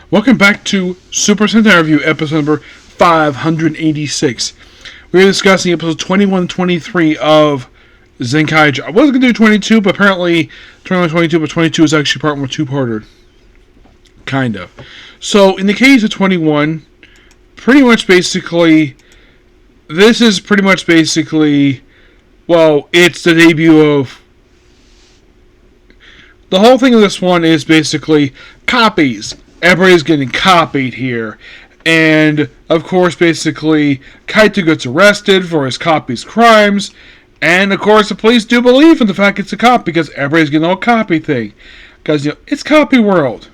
Welcome back to Super Sentai Review, episode number 586. We're discussing episode 21 and 23 of Zenkaiger. I wasn't going to do 22, but apparently 21 and 22, but 22 is actually part 1 two-parter. Kind of. So, in the case of 21, pretty much basically, this is pretty much basically, well, it's the debut of... The whole thing of this one is basically copies. Everybody's getting copied here. And, of course, basically, Kaito gets arrested for his copy's crimes. And, of course, the police do believe in the fact it's a copy because everybody's getting a copy thing. Because, it's copy world.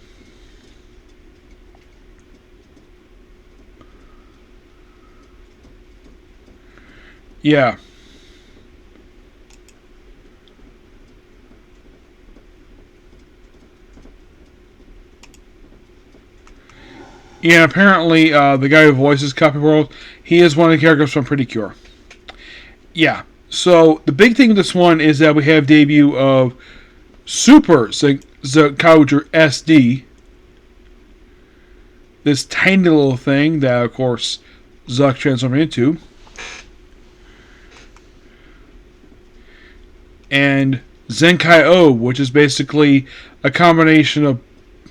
Yeah. Yeah, apparently the guy who voices Copy World, he is one of the characters from Pretty Cure. Yeah, so the big thing with this one is that we have debut of Super Zenkaiger SD. This tiny little thing that, of course, Zuck transformed into. And Zenkaiger, which is basically a combination of,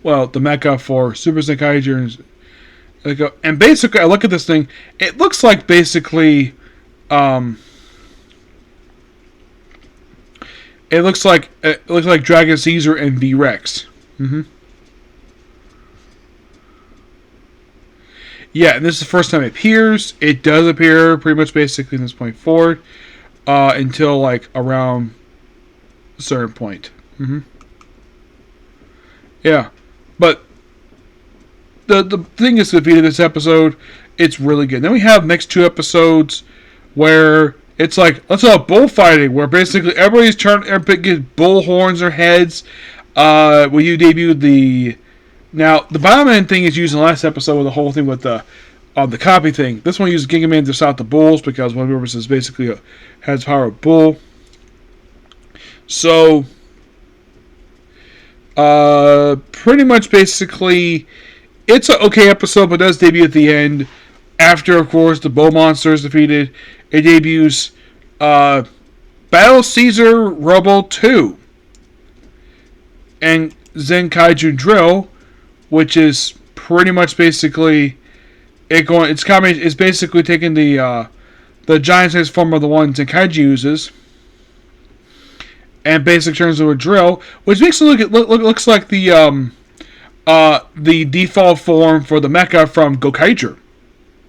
well, the mecha for Super Zenkaiger. And basically, I look at this thing, it looks like basically, it looks like Dragon Caesar and V-Rex. Yeah, and this is the first time it appears. It does appear pretty much basically from this point forward, until like around a certain point. Yeah, but the thing is, the beat of this episode, it's really good. Then we have next two episodes where it's like, let's have bullfighting, where basically everybody's getting bull horns or heads. When you debuted the... Now, the Bioman thing is used in the last episode with the whole thing with the copy thing. This one uses Gigaman to stop the bulls because one of them is basically has power of bull. So, pretty much basically... It's an okay episode, but does debut at the end. After, of course, the Bow Monster is defeated, it debuts Battle Caesar Rubble 2 and Zenkaiger Drill, which is pretty much basically it's basically taking the giant size form of the one Zenkaiger uses and basically turns into a drill, which makes it looks like the default form for the mecha from Gokaiger.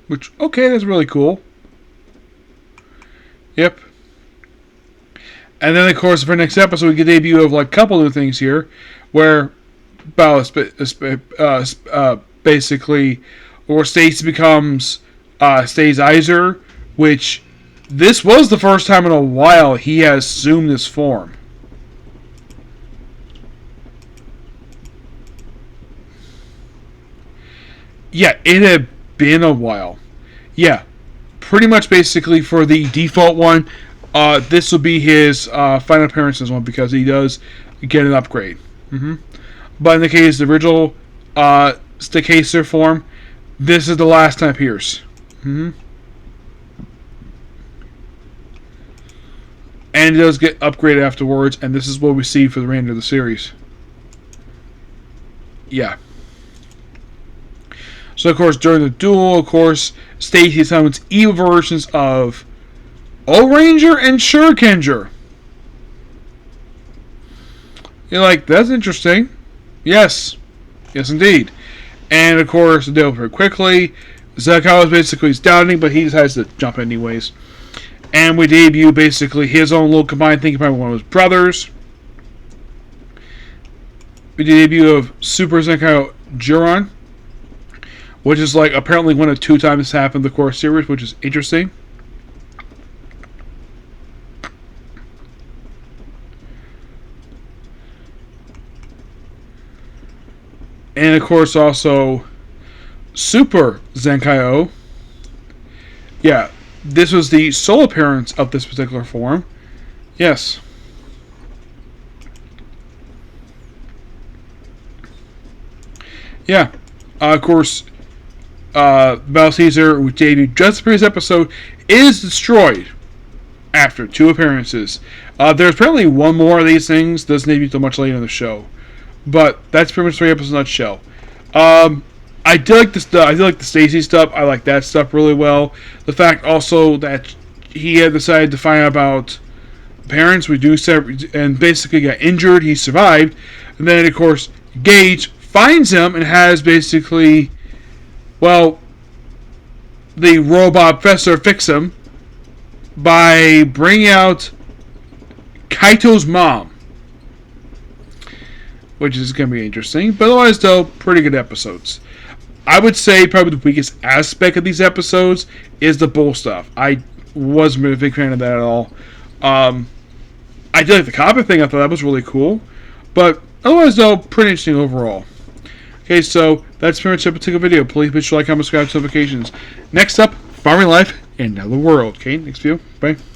Which, okay, that's really cool. Yep. And then, of course, for next episode, we get a debut of like a couple of things here, where basically, or Stacy becomes Zenkaiger, which this was the first time in a while he has assumed this form. Yeah, it had been a while. Yeah, pretty much basically for the default one, this will be his final appearance as one because he does get an upgrade. But in the case of the original Zenkaiger form, this is the last time it appears. And it does get upgraded afterwards, and this is what we see for the remainder of the series. Yeah. So, of course, during the duel, of course, Stacy summons evil versions of O-Ranger and Shurikenger. You're like, that's interesting. Yes. Yes, indeed. And, of course, the deal very quickly. Zenkaiger is basically doubting, but he decides to jump anyways. And we debut, basically, his own little combined thing with one of his brothers. We debut of Super Zenkaiger Jiron, which is like apparently one of two times this happened in the core series, which is interesting. And of course also Super Zenkaiger. Yeah, this was the sole appearance of this particular form. Yes. Yeah. Of course, Battle Caesar, which debuted just the previous episode, is destroyed after 2 appearances. There's apparently one more of these things. Doesn't debut until much later in the show. But that's pretty much 3 episodes in a nutshell. I did like this. I did like the Stacy stuff. I like that stuff really well. The fact also that he had decided to find out about parents reduced and basically got injured. He survived, and then of course Gage finds him and has basically, well, the robot professor fix him by bringing out Kaito's mom, which is going to be interesting. But otherwise, though, pretty good episodes. I would say probably the weakest aspect of these episodes is the bull stuff. I wasn't a big fan of that at all. I did like the copper thing. I thought that was really cool. But otherwise, though, pretty interesting overall. Okay, so that's pretty much a particular video. Please make sure to like, comment, subscribe, notifications. Next up, Farming Life in Another World. Okay, next video. Bye.